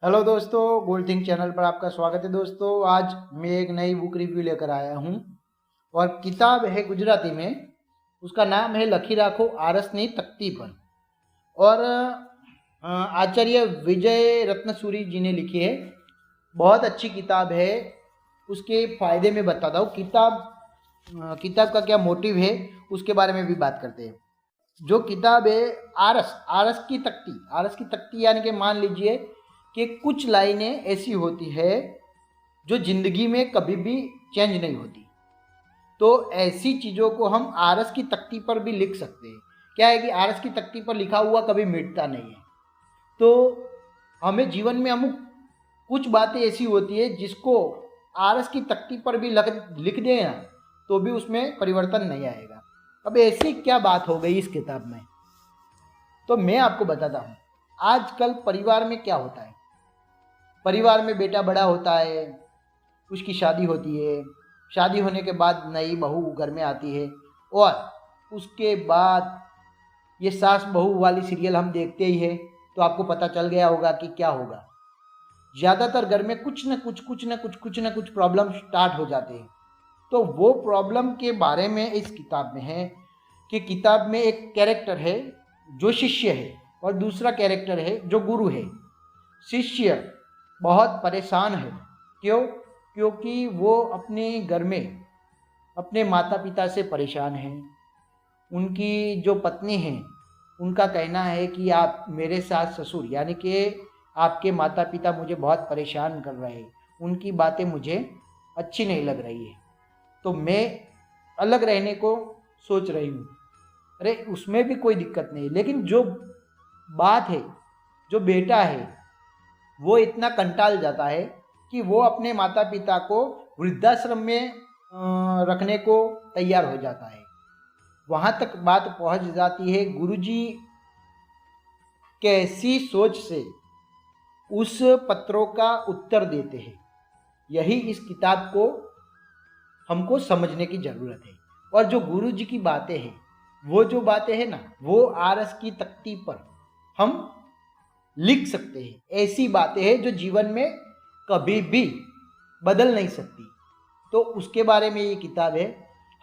Hello दोस्तों, gold think channel पर आपका स्वागत है। दोस्तों, आज मैं एक नई बुक रिव्यू लेकर आया हूँ और किताब है गुजराती में। उसका नाम है लखी राखो आरसनी तख्ती पर और आचार्य विजय रत्नसूरी जी ने लिखी है। बहुत अच्छी किताब है। उसके फ़ायदे में बताता हूँ। किताब का क्या मोटिव है उसके बारे में भी बात करते हैं। जो किताब है आरस की तख्ती यानी कि मान लीजिए कि कुछ लाइनें ऐसी होती है जो जिंदगी में कभी भी चेंज नहीं होती, तो ऐसी चीज़ों को हम आरस की तख्ती पर भी लिख सकते हैं। क्या है कि आरस की तख्ती पर लिखा हुआ कभी मिटता नहीं है। तो हमें जीवन में अमुक कुछ बातें ऐसी होती है जिसको आरस की तख्ती पर भी लिख दें ना, तो भी उसमें परिवर्तन नहीं आएगा। अब ऐसी क्या बात हो गई इस किताब में, तो मैं आपको बताता हूँ। आजकल परिवार में क्या होता है, परिवार में बेटा बड़ा होता है, उसकी शादी होती है। शादी होने के बाद नई बहू घर में आती है और उसके बाद ये सास बहू वाली सीरियल हम देखते ही है, तो आपको पता चल गया होगा कि क्या होगा। ज़्यादातर घर में कुछ न कुछ प्रॉब्लम स्टार्ट हो जाते हैं। तो वो प्रॉब्लम के बारे में इस किताब में है कि किताब में एक कैरेक्टर है जो शिष्य है और दूसरा कैरेक्टर है जो गुरु है। शिष्य बहुत परेशान है। क्यों? क्योंकि वो अपने घर में अपने माता पिता से परेशान हैं। उनकी जो पत्नी है उनका कहना है कि आप मेरे सास ससुर यानी कि आपके माता पिता मुझे बहुत परेशान कर रहे हैं, उनकी बातें मुझे अच्छी नहीं लग रही है, तो मैं अलग रहने को सोच रही हूँ। अरे उसमें भी कोई दिक्कत नहीं, लेकिन जो बात है, जो बेटा है वो इतना कंटाल जाता है कि वो अपने माता पिता को वृद्धाश्रम में रखने को तैयार हो जाता है। वहाँ तक बात पहुँच जाती है। गुरुजी कैसी सोच से उस पत्रों का उत्तर देते हैं, यही इस किताब को हमको समझने की ज़रूरत है। और जो गुरुजी की बातें हैं, वो जो बातें हैं ना, वो आरस की तख्ती पर हम लिख सकते हैं। ऐसी बातें हैं जो जीवन में कभी भी बदल नहीं सकती। तो उसके बारे में ये किताब है।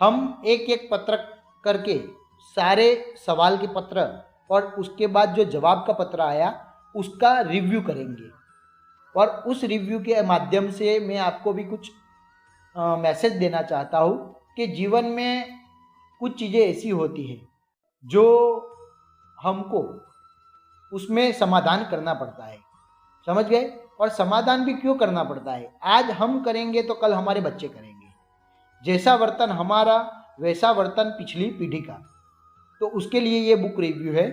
हम एक एक पत्र करके सारे सवाल के पत्र और उसके बाद जो जवाब का पत्र आया उसका रिव्यू करेंगे। और उस रिव्यू के माध्यम से मैं आपको भी कुछ मैसेज देना चाहता हूँ कि जीवन में कुछ चीज़ें ऐसी होती हैं जो हमको उसमें समाधान करना पड़ता है। समझ गए? और समाधान भी क्यों करना पड़ता है? आज हम करेंगे तो कल हमारे बच्चे करेंगे। जैसा वर्तन हमारा वैसा वर्तन पिछली पीढ़ी का। तो उसके लिए ये बुक रिव्यू है।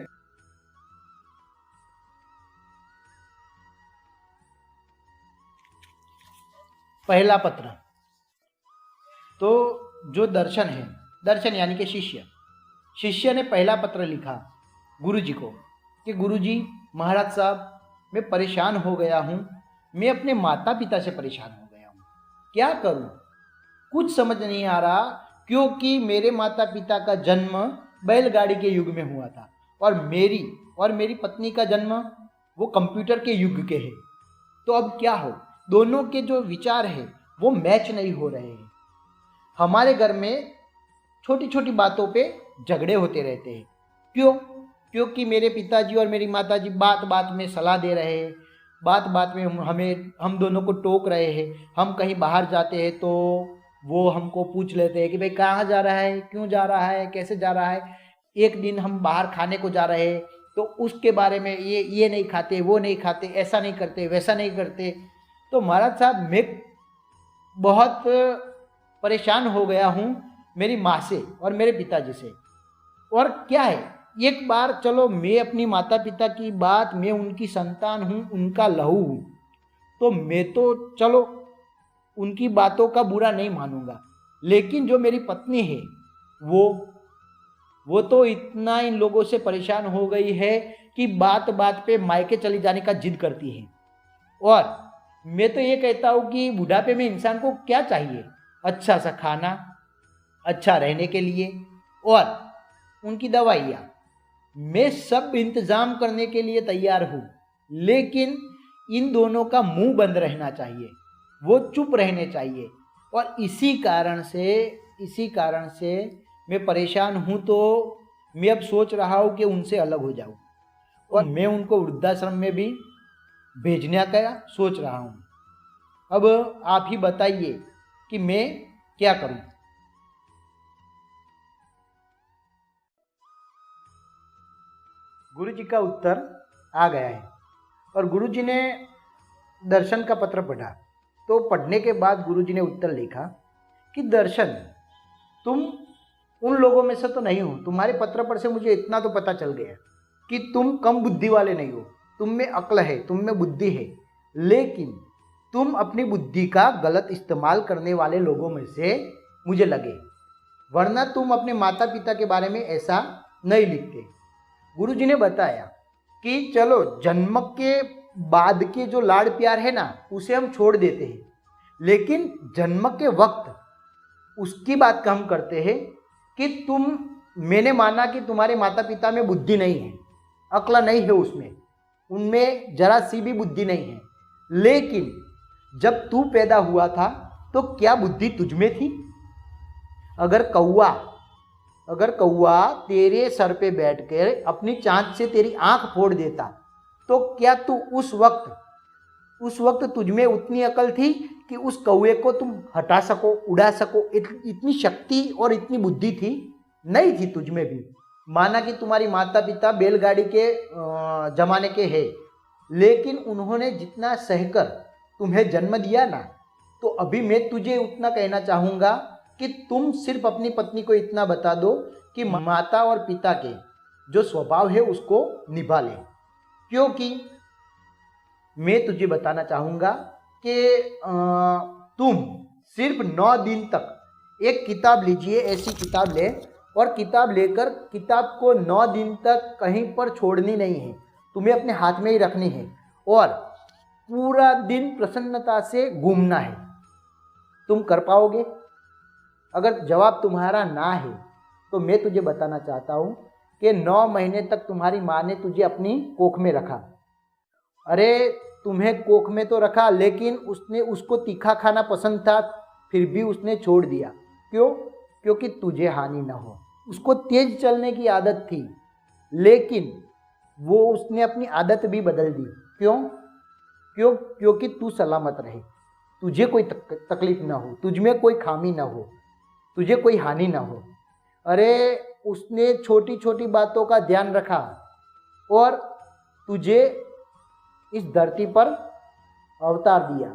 पहला पत्र। तो जो दर्शन है, दर्शन यानी कि शिष्य ने पहला पत्र लिखा गुरुजी को कि गुरुजी महाराज साहब, मैं परेशान हो गया हूँ। मैं अपने माता पिता से परेशान हो गया हूँ, क्या करूँ? कुछ समझ नहीं आ रहा, क्योंकि मेरे माता पिता का जन्म बैलगाड़ी के युग में हुआ था और मेरी पत्नी का जन्म वो कंप्यूटर के युग के है। तो अब क्या हो? दोनों के जो विचार है वो मैच नहीं हो रहे हैं। हमारे घर में छोटी छोटी बातों पे झगड़े होते रहते हैं। क्यों? क्योंकि मेरे पिताजी और मेरी माताजी बात बात में सलाह दे रहे हैं, बात बात में हम दोनों को टोक रहे हैं। हम कहीं बाहर जाते हैं तो वो हमको पूछ लेते हैं कि भाई कहाँ जा रहा है, क्यों जा रहा है, कैसे जा रहा है। एक दिन हम बाहर खाने को जा रहे हैं तो उसके बारे में ये नहीं खाते, वो नहीं खाते, ऐसा नहीं करते, वैसा नहीं करते। तो महाराज साहब, मैं बहुत परेशान हो गया हूँ मेरी माँ से और मेरे पिताजी से। और क्या है, एक बार चलो मैं अपनी माता पिता की बात, मैं उनकी संतान हूँ, उनका लहू हूँ, तो मैं तो चलो उनकी बातों का बुरा नहीं मानूंगा। लेकिन जो मेरी पत्नी है वो तो इतना इन लोगों से परेशान हो गई है कि बात बात पे मायके चली जाने का जिद करती है। और मैं तो ये कहता हूँ कि बुढ़ापे में इंसान को क्या चाहिए? अच्छा सा खाना, अच्छा रहने के लिए और उनकी दवाइयाँ। मैं सब इंतज़ाम करने के लिए तैयार हूँ, लेकिन इन दोनों का मुंह बंद रहना चाहिए, वो चुप रहने चाहिए। और इसी कारण से मैं परेशान हूँ। तो मैं अब सोच रहा हूँ कि उनसे अलग हो जाऊँ और मैं उनको वृद्धाश्रम में भी भेजने का सोच रहा हूँ। अब आप ही बताइए कि मैं क्या करूँ। गुरु जी का उत्तर आ गया है और गुरु जी ने दर्शन का पत्र पढ़ा। तो पढ़ने के बाद गुरु जी ने उत्तर लिखा कि दर्शन, तुम उन लोगों में से तो नहीं हो। तुम्हारे पत्र पर से मुझे इतना तो पता चल गया कि तुम कम बुद्धि वाले नहीं हो। तुम में अक्ल है, तुम में बुद्धि है, लेकिन तुम अपनी बुद्धि का गलत इस्तेमाल करने वाले लोगों में से मुझे लगे, वरना तुम अपने माता पिता के बारे में ऐसा नहीं लिखते। गुरु जी ने बताया कि चलो जन्म के बाद के जो लाड़ प्यार है ना, उसे हम छोड़ देते हैं, लेकिन जन्म के वक्त उसकी बात का हम करते हैं कि मैंने माना कि तुम्हारे माता पिता में बुद्धि नहीं है, अक्ल नहीं है, उनमें जरा सी भी बुद्धि नहीं है, लेकिन जब तू पैदा हुआ था तो क्या बुद्धि तुझमें थी? अगर कौआ तेरे सर पे बैठकर अपनी चांच से तेरी आंख फोड़ देता तो क्या तू उस वक्त तुझमें उतनी अकल थी कि उस कौए को तुम हटा सको, उड़ा सको? इतनी शक्ति और इतनी बुद्धि थी? नहीं थी तुझमें भी। माना कि तुम्हारी माता पिता बैलगाड़ी के जमाने के हैं, लेकिन उन्होंने जितना सहकर तुम्हें जन्म दिया ना, तो अभी मैं तुझे उतना कहना चाहूँगा कि तुम सिर्फ अपनी पत्नी को इतना बता दो कि माता और पिता के जो स्वभाव है उसको निभा ले। क्योंकि मैं तुझे बताना चाहूँगा कि तुम सिर्फ 9 दिन तक एक किताब लीजिए, ऐसी किताब ले, और किताब लेकर किताब को 9 दिन तक कहीं पर छोड़नी नहीं है, तुम्हें अपने हाथ में ही रखनी है और पूरा दिन प्रसन्नता से घूमना है। तुम कर पाओगे? अगर जवाब तुम्हारा ना है तो मैं तुझे बताना चाहता हूँ कि 9 महीने तक तुम्हारी माँ ने तुझे अपनी कोख में रखा। अरे तुम्हें कोख में तो रखा, लेकिन उसने उसको तीखा खाना पसंद था, फिर भी उसने छोड़ दिया। क्यों? क्योंकि तुझे हानि ना हो। उसको तेज चलने की आदत थी, लेकिन वो उसने अपनी आदत भी बदल दी। क्योंकि तू सलामत रहे, तुझे कोई तकलीफ ना हो, तुझमें कोई खामी ना हो, तुझे कोई हानि ना हो। अरे उसने छोटी छोटी बातों का ध्यान रखा और तुझे इस धरती पर अवतार दिया।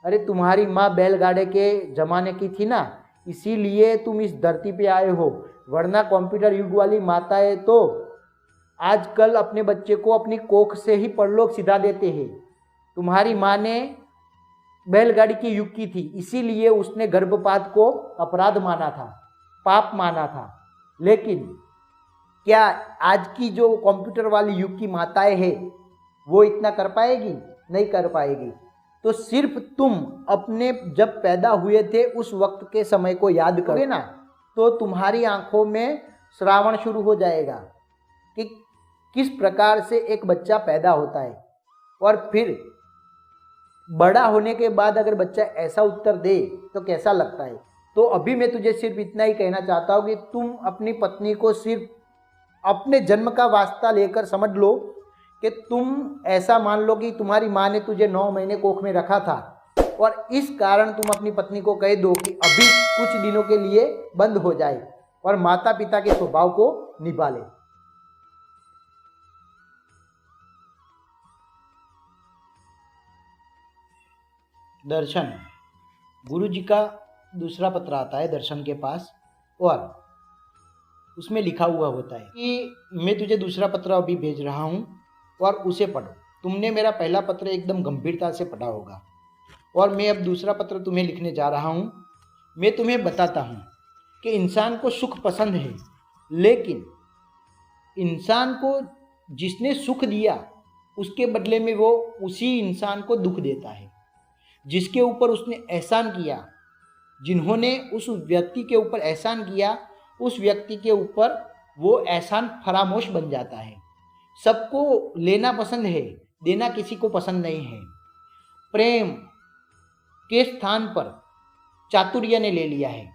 अरे तुम्हारी माँ बैलगाड़े के ज़माने की थी ना, इसीलिए तुम इस धरती पे आए हो, वरना कंप्यूटर युग वाली माताएं तो आजकल अपने बच्चे को अपनी कोख से ही परलोक सिधा देते हैं। तुम्हारी माँ ने बैलगाड़ी की युग की थी, इसीलिए उसने गर्भपात को अपराध माना था, पाप माना था। लेकिन क्या आज की जो कंप्यूटर वाली युग की माताएं हैं वो इतना कर पाएगी? नहीं कर पाएगी। तो सिर्फ तुम अपने जब पैदा हुए थे उस वक्त के समय को याद करोगे ना, तो तुम्हारी आंखों में श्रावण शुरू हो जाएगा कि किस प्रकार से एक बच्चा पैदा होता है। और फिर बड़ा होने के बाद अगर बच्चा ऐसा उत्तर दे तो कैसा लगता है। तो अभी मैं तुझे सिर्फ इतना ही कहना चाहता हूँ कि तुम अपनी पत्नी को सिर्फ अपने जन्म का वास्ता लेकर समझ लो कि तुम ऐसा मान लो कि तुम्हारी माँ ने तुझे 9 महीने कोख में रखा था, और इस कारण तुम अपनी पत्नी को कह दो कि अभी कुछ दिनों के लिए बंद हो जाए और माता पिता के स्वभाव को निभा ले। दर्शन, गुरु जी का दूसरा पत्र आता है दर्शन के पास, और उसमें लिखा हुआ होता है कि मैं तुझे दूसरा पत्र अभी भेज रहा हूँ और उसे पढ़ो। तुमने मेरा पहला पत्र एकदम गंभीरता से पढ़ा होगा और मैं अब दूसरा पत्र तुम्हें लिखने जा रहा हूँ। मैं तुम्हें बताता हूँ कि इंसान को सुख पसंद है, लेकिन इंसान को जिसने सुख दिया उसके बदले में वो उसी इंसान को दुख देता है। जिसके ऊपर उसने एहसान किया, जिन्होंने उस व्यक्ति के ऊपर एहसान किया, उस व्यक्ति के ऊपर वो एहसान फरामोश बन जाता है। सबको लेना पसंद है, देना किसी को पसंद नहीं है। प्रेम के स्थान पर चातुर्य ने ले लिया है।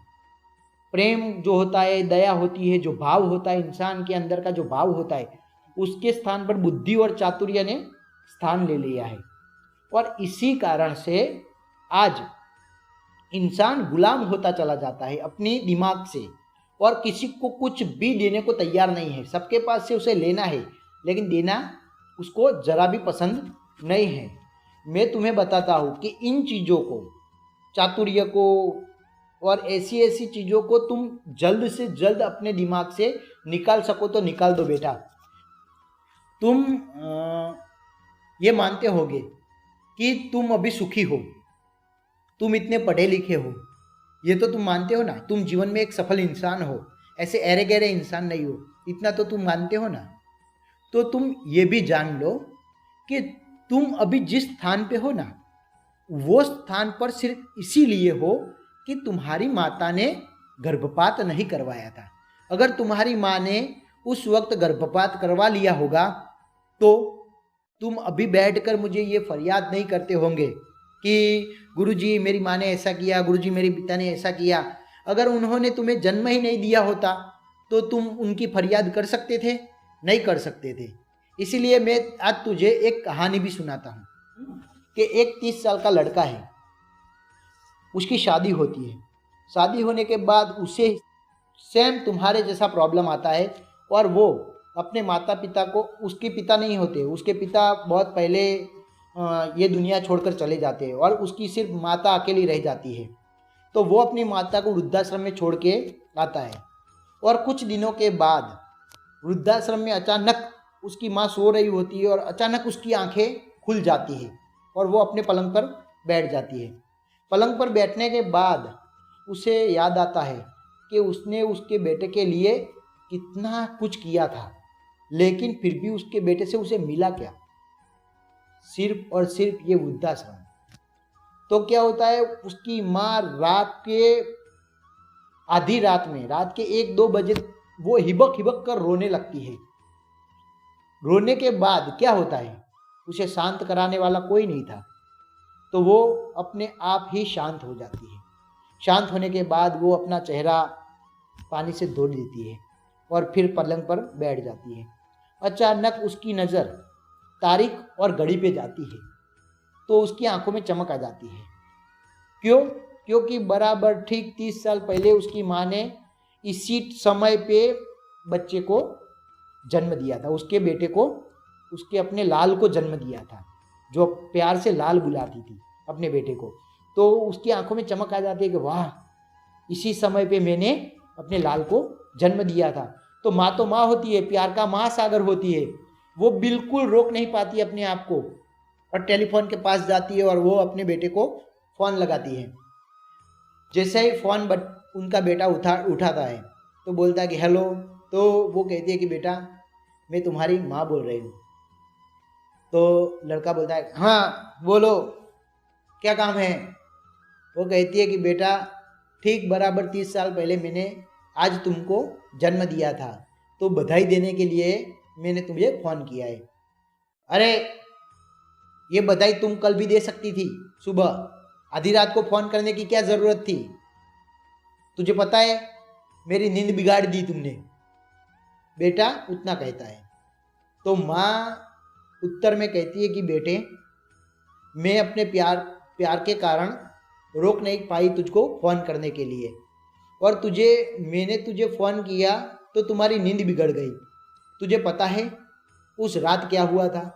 प्रेम जो होता है, दया होती है, जो भाव होता है इंसान के अंदर का, जो भाव होता है, उसके स्थान पर बुद्धि और चातुर्य ने स्थान ले लिया है। और इसी कारण से आज इंसान गुलाम होता चला जाता है अपनी दिमाग से, और किसी को कुछ भी देने को तैयार नहीं है। सबके पास से उसे लेना है, लेकिन देना उसको जरा भी पसंद नहीं है। मैं तुम्हें बताता हूँ कि इन चीज़ों को, चातुर्य को और ऐसी ऐसी चीज़ों को तुम जल्द से जल्द अपने दिमाग से निकाल सको तो निकाल दो बेटा। तुम ये मानते होगे कि तुम अभी सुखी हो, तुम इतने पढ़े लिखे हो, ये तो तुम मानते हो ना, तुम जीवन में एक सफल इंसान हो, ऐसे अरे गहरे इंसान नहीं हो, इतना तो तुम मानते हो ना। तो तुम ये भी जान लो कि तुम अभी जिस स्थान पे हो ना, वो स्थान पर सिर्फ इसीलिए हो कि तुम्हारी माता ने गर्भपात नहीं करवाया था। अगर तुम्हारी माँ ने उस वक्त गर्भपात करवा लिया होगा तो तुम अभी बैठकर मुझे ये फरियाद नहीं करते होंगे कि गुरुजी मेरी माँ ने ऐसा किया, गुरुजी मेरे पिता ने ऐसा किया। अगर उन्होंने तुम्हें जन्म ही नहीं दिया होता तो तुम उनकी फरियाद कर सकते थे? नहीं कर सकते थे। इसीलिए मैं आज तुझे एक कहानी भी सुनाता हूँ कि एक 30 साल का लड़का है, उसकी शादी होती है। शादी होने के बाद उसे सेम तुम्हारे जैसा प्रॉब्लम आता है, और वो अपने माता पिता को, उसके पिता नहीं होते, उसके पिता बहुत पहले ये दुनिया छोड़कर चले जाते हैं और उसकी सिर्फ माता अकेली रह जाती है। तो वो अपनी माता को वृद्धाश्रम में छोड़ के आता है, और कुछ दिनों के बाद वृद्धाश्रम में अचानक उसकी माँ सो रही होती है और अचानक उसकी आंखें खुल जाती है और वो अपने पलंग पर बैठ जाती है। पलंग पर बैठने के बाद उसे याद आता है कि उसने उसके बेटे के लिए कितना कुछ किया था, लेकिन फिर भी उसके बेटे से उसे मिला क्या? सिर्फ और सिर्फ ये वृद्धाश्रम। तो क्या होता है, उसकी माँ रात के आधी रात में, रात के 1-2 बजे वो हिबक हिबक कर रोने लगती है। रोने के बाद क्या होता है, उसे शांत कराने वाला कोई नहीं था, तो वो अपने आप ही शांत हो जाती है। शांत होने के बाद वो अपना चेहरा पानी से धो देती है और फिर पलंग पर बैठ जाती है। अचानक उसकी नज़र तारीख और घड़ी पे जाती है, तो उसकी आंखों में चमक आ जाती है। क्यों? क्योंकि बराबर ठीक 30 साल पहले उसकी माँ ने इसी समय पे बच्चे को जन्म दिया था, उसके बेटे को, उसके अपने लाल को जन्म दिया था, जो प्यार से लाल बुलाती थी अपने बेटे को। तो उसकी आंखों में चमक आ जाती है कि वाह, इसी समय पे मैंने अपने लाल को जन्म दिया था। तो माँ होती है, प्यार का महासागर होती है, वो बिल्कुल रोक नहीं पाती अपने आप को और टेलीफोन के पास जाती है और वो अपने बेटे को फ़ोन लगाती है। जैसे ही फ़ोन उनका बेटा उठाता है तो बोलता है कि हेलो। तो वो कहती है कि बेटा मैं तुम्हारी माँ बोल रही हूँ। तो लड़का बोलता है हाँ बोलो, क्या काम है? वो कहती है कि बेटा ठीक बराबर 30 साल पहले मैंने आज तुमको जन्म दिया था, तो बधाई देने के लिए मैंने तुझे फ़ोन किया है। अरे ये बधाई तुम कल भी दे सकती थी, सुबह आधी रात को फ़ोन करने की क्या ज़रूरत थी? तुझे पता है मेरी नींद बिगाड़ दी तुमने। बेटा उतना कहता है। तो माँ उत्तर में कहती है कि बेटे मैं अपने प्यार के कारण रोक नहीं पाई तुझको फ़ोन करने के लिए, और मैंने तुझे फ़ोन किया तो तुम्हारी नींद बिगड़ गई। तुझे पता है उस रात क्या हुआ था?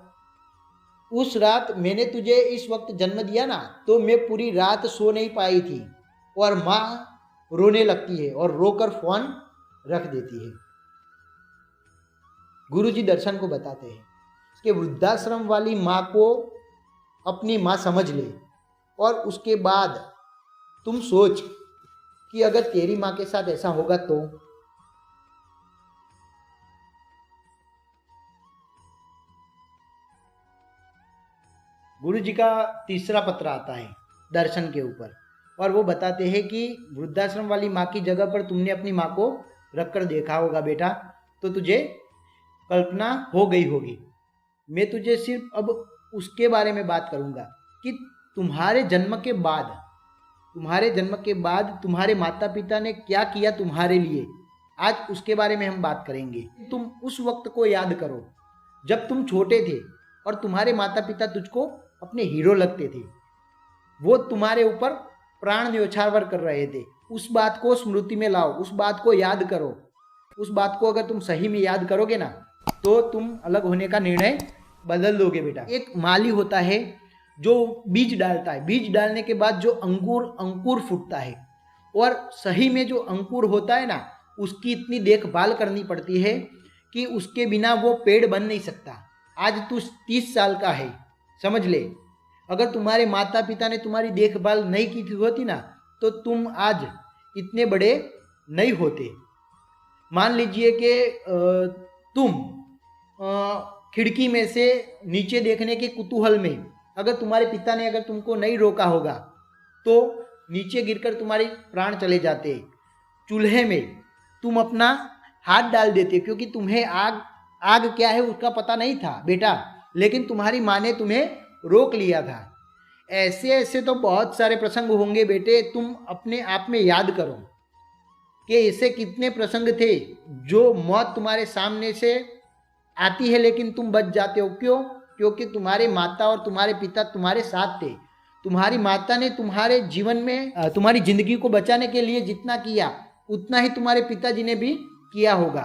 उस रात मैंने तुझे इस वक्त जन्म दिया ना, तो मैं पूरी रात सो नहीं पाई थी और माँ रोने लगती है और रोकर फ़ोन रख देती है। गुरुजी दर्शन को बताते हैं कि वृद्धाश्रम वाली माँ को अपनी माँ समझ ले, और उसके बाद तुम सोच कि अगर तेरी माँ के साथ ऐसा होगा तो। गुरुजी का तीसरा पत्र आता है दर्शन के ऊपर, और वो बताते हैं कि वृद्धाश्रम वाली माँ की जगह पर तुमने अपनी माँ को रखकर देखा होगा बेटा, तो तुझे कल्पना हो गई होगी। मैं तुझे सिर्फ अब उसके बारे में बात करूँगा कि तुम्हारे जन्म के बाद तुम्हारे माता पिता ने क्या किया तुम्हारे लिए, आज उसके बारे में हम बात करेंगे। तुम उस वक्त को याद करो जब तुम छोटे थे और तुम्हारे माता पिता तुझको अपने हीरो लगते थे, वो तुम्हारे ऊपर प्राण न्यौछावर कर रहे थे। उस बात को स्मृति में लाओ, उस बात को याद करो। उस बात को अगर तुम सही में याद करोगे ना, तो तुम अलग होने का निर्णय बदल दोगे बेटा। एक माली होता है जो बीज डालता है, बीज डालने के बाद जो अंकुर फूटता है, और सही में जो अंकुर होता है ना, उसकी इतनी देखभाल करनी पड़ती है कि उसके बिना वो पेड़ बन नहीं सकता। आज तू 30 साल का है, समझ ले, अगर तुम्हारे माता पिता ने तुम्हारी देखभाल नहीं की होती ना, तो तुम आज इतने बड़े नहीं होते। मान लीजिए कि तुम खिड़की में से नीचे देखने के कुतूहल में, अगर तुम्हारे पिता ने अगर तुमको नहीं रोका होगा तो नीचे गिरकर तुम्हारे प्राण चले जाते। चूल्हे में तुम अपना हाथ डाल देते, क्योंकि तुम्हें आग क्या है उसका पता नहीं था बेटा, लेकिन तुम्हारी माँ ने तुम्हें रोक लिया था। ऐसे ऐसे तो बहुत सारे प्रसंग होंगे बेटे, तुम अपने आप में याद करो कि ऐसे कितने प्रसंग थे जो मौत तुम्हारे सामने से आती है लेकिन तुम बच जाते हो। क्यों? क्योंकि तुम्हारे माता और तुम्हारे पिता तुम्हारे साथ थे। तुम्हारी माता ने तुम्हारे जीवन में तुम्हारी जिंदगी को बचाने के लिए जितना किया उतना ही तुम्हारे पिताजी ने भी किया होगा।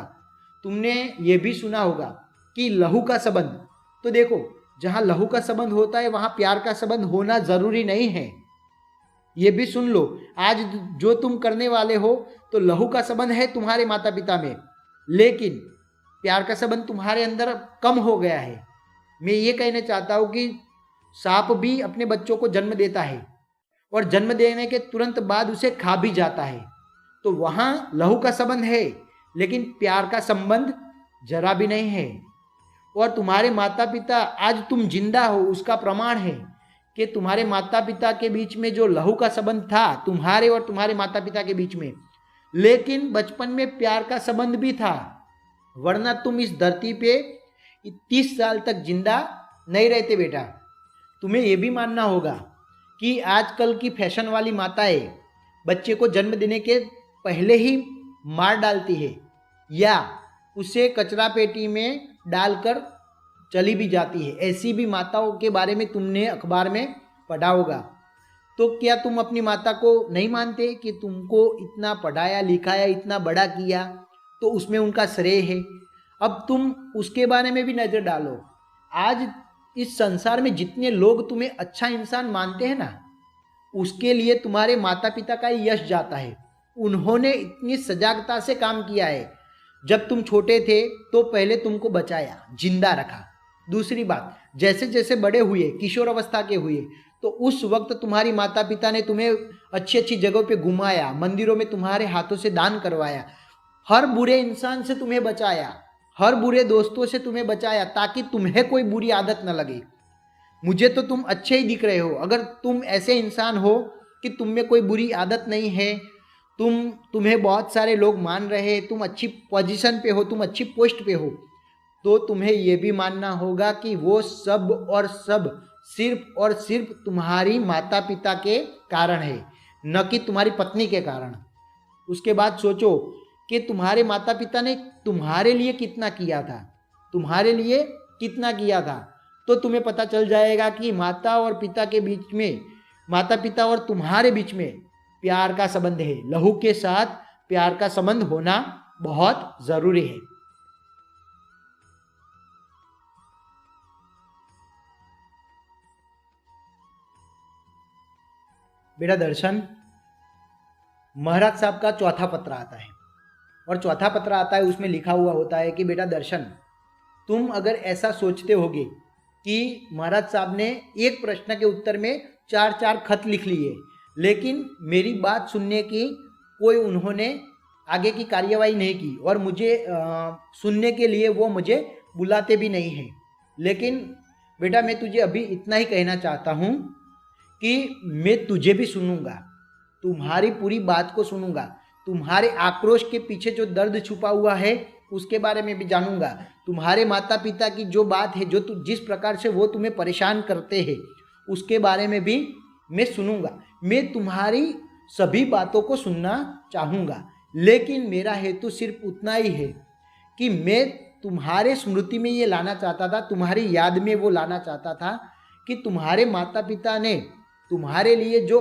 तुमने ये भी सुना होगा कि लहू का संबंध, तो देखो जहाँ लहू का संबंध होता है वहाँ प्यार का संबंध होना जरूरी नहीं है। ये भी सुन लो, आज जो तुम करने वाले हो तो लहू का संबंध है तुम्हारे माता पिता में, लेकिन प्यार का संबंध तुम्हारे अंदर कम हो गया है। मैं ये कहना चाहता हूँ कि सांप भी अपने बच्चों को जन्म देता है और जन्म देने के तुरंत बाद उसे खा भी जाता है, तो वहाँ लहू का संबंध है लेकिन प्यार का संबंध जरा भी नहीं है। और तुम्हारे माता पिता आज तुम जिंदा हो उसका प्रमाण है कि तुम्हारे माता पिता के बीच में जो लहू का संबंध था तुम्हारे और तुम्हारे माता पिता के बीच में, लेकिन बचपन में प्यार का संबंध भी था, वरना तुम इस धरती पे 30 साल तक जिंदा नहीं रहते बेटा। तुम्हें यह भी मानना होगा कि आजकल की फैशन वाली माताएं बच्चे को जन्म देने के पहले ही मार डालती है या उसे कचरा पेटी में डालकर चली भी जाती है। ऐसी भी माताओं के बारे में तुमने अखबार में पढ़ा होगा। तो क्या तुम अपनी माता को नहीं मानते कि तुमको इतना पढ़ाया लिखाया इतना बड़ा किया, तो उसमें उनका श्रेय है। अब तुम उसके बारे में भी नज़र डालो। आज इस संसार में जितने लोग तुम्हें अच्छा इंसान मानते हैं ना, उसके लिए तुम्हारे माता पिता का ही यश जाता है। उन्होंने इतनी सजागता से काम किया है। जब तुम छोटे थे तो पहले तुमको बचाया, जिंदा रखा। दूसरी बात, जैसे जैसे बड़े हुए, किशोर अवस्था के हुए, तो उस वक्त तुम्हारी माता पिता ने तुम्हें अच्छी अच्छी जगहों पे घुमाया, मंदिरों में तुम्हारे हाथों से दान करवाया, हर बुरे इंसान से तुम्हें बचाया, हर बुरे दोस्तों से तुम्हें बचाया, ताकि तुम्हें कोई बुरी आदत न लगे। मुझे तो तुम अच्छे ही दिख रहे हो। अगर तुम ऐसे इंसान हो कि तुम में कोई बुरी आदत नहीं है, तुम्हें बहुत सारे लोग मान रहे हैं, तुम अच्छी पोजीशन पे हो, तुम अच्छी पोस्ट पे हो, तो तुम्हें यह भी मानना होगा कि वो सब और सब सिर्फ और सिर्फ तुम्हारी माता पिता के कारण है, न कि तुम्हारी पत्नी के कारण। उसके बाद सोचो कि तुम्हारे माता पिता ने तुम्हारे लिए कितना किया था, तुम्हारे लिए कितना किया था, तो तुम्हें पता चल जाएगा कि माता और पिता के बीच में, माता पिता और तुम्हारे बीच में प्यार का संबंध है। लहू के साथ प्यार का संबंध होना बहुत जरूरी है। बेटा दर्शन, महाराज साहब का चौथा पत्र आता है और चौथा पत्र आता है, उसमें लिखा हुआ होता है कि बेटा दर्शन, तुम अगर ऐसा सोचते होगे कि महाराज साहब ने एक प्रश्न के उत्तर में 4-4 खत लिख लिए, लेकिन मेरी बात सुनने की कोई उन्होंने आगे की कार्यवाही नहीं की और मुझे सुनने के लिए वो मुझे बुलाते भी नहीं हैं, लेकिन बेटा मैं तुझे अभी इतना ही कहना चाहता हूँ कि मैं तुझे भी सुनूंगा, तुम्हारी पूरी बात को सुनूंगा, तुम्हारे आक्रोश के पीछे जो दर्द छुपा हुआ है उसके बारे में भी जानूंगा। तुम्हारे माता पिता की जो बात है, जो जिस प्रकार से वो तुम्हें परेशान करते हैं, उसके बारे में भी मैं सुनूंगा। मैं तुम्हारी सभी बातों को सुनना चाहूँगा, लेकिन मेरा हेतु सिर्फ उतना ही है कि मैं तुम्हारे स्मृति में ये लाना चाहता था, तुम्हारी याद में वो लाना चाहता था कि तुम्हारे माता पिता ने तुम्हारे लिए जो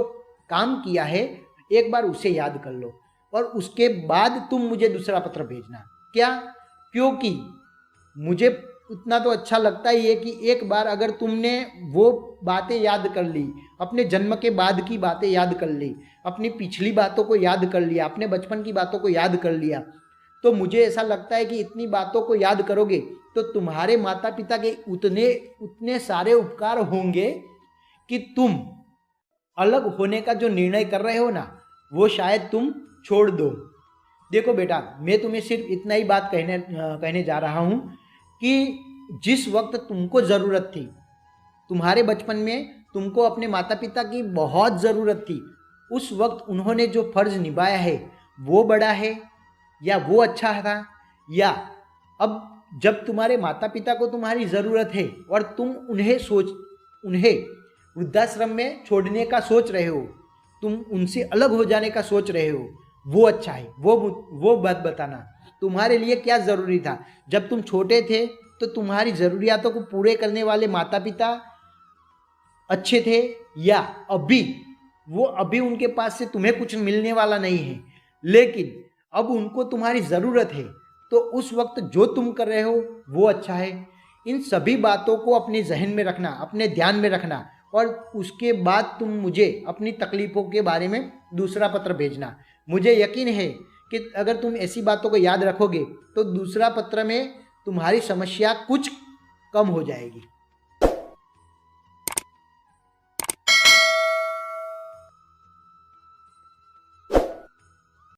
काम किया है एक बार उसे याद कर लो, और उसके बाद तुम मुझे दूसरा पत्र भेजना। क्या? क्योंकि मुझे उतना तो अच्छा लगता ही है कि एक बार अगर तुमने वो बातें याद कर ली, अपने जन्म के बाद की बातें याद कर ली, अपनी पिछली बातों को याद कर लिया, अपने बचपन की बातों को याद कर लिया, तो मुझे ऐसा लगता है कि इतनी बातों को याद करोगे तो तुम्हारे माता पिता के उतने सारे उपकार होंगे कि तुम अलग होने का जो निर्णय कर रहे हो ना, वो शायद तुम छोड़ दो। देखो बेटा, मैं तुम्हें सिर्फ इतना ही बात कहने जा रहा हूँ कि जिस वक्त तुमको ज़रूरत थी, तुम्हारे बचपन में तुमको अपने माता पिता की बहुत ज़रूरत थी, उस वक्त उन्होंने जो फ़र्ज़ निभाया है वो बड़ा है या वो अच्छा था, या अब जब तुम्हारे माता पिता को तुम्हारी ज़रूरत है और तुम उन्हें वृद्धाश्रम में छोड़ने का सोच रहे हो, तुम उनसे अलग हो जाने का सोच रहे हो, वो अच्छा है? वो बात बताना, तुम्हारे लिए क्या ज़रूरी था? जब तुम छोटे थे तो तुम्हारी ज़रूरियातों को पूरे करने वाले माता पिता अच्छे थे, या अभी उनके पास से तुम्हें कुछ मिलने वाला नहीं है, लेकिन अब उनको तुम्हारी ज़रूरत है, तो उस वक्त जो तुम कर रहे हो वो अच्छा है? इन सभी बातों को अपने जहन में रखना, अपने ध्यान में रखना, और उसके बाद तुम मुझे अपनी तकलीफ़ों के बारे में दूसरा पत्र भेजना। मुझे यकीन है कि अगर तुम ऐसी बातों को याद रखोगे तो दूसरा पत्र में तुम्हारी समस्या कुछ कम हो जाएगी।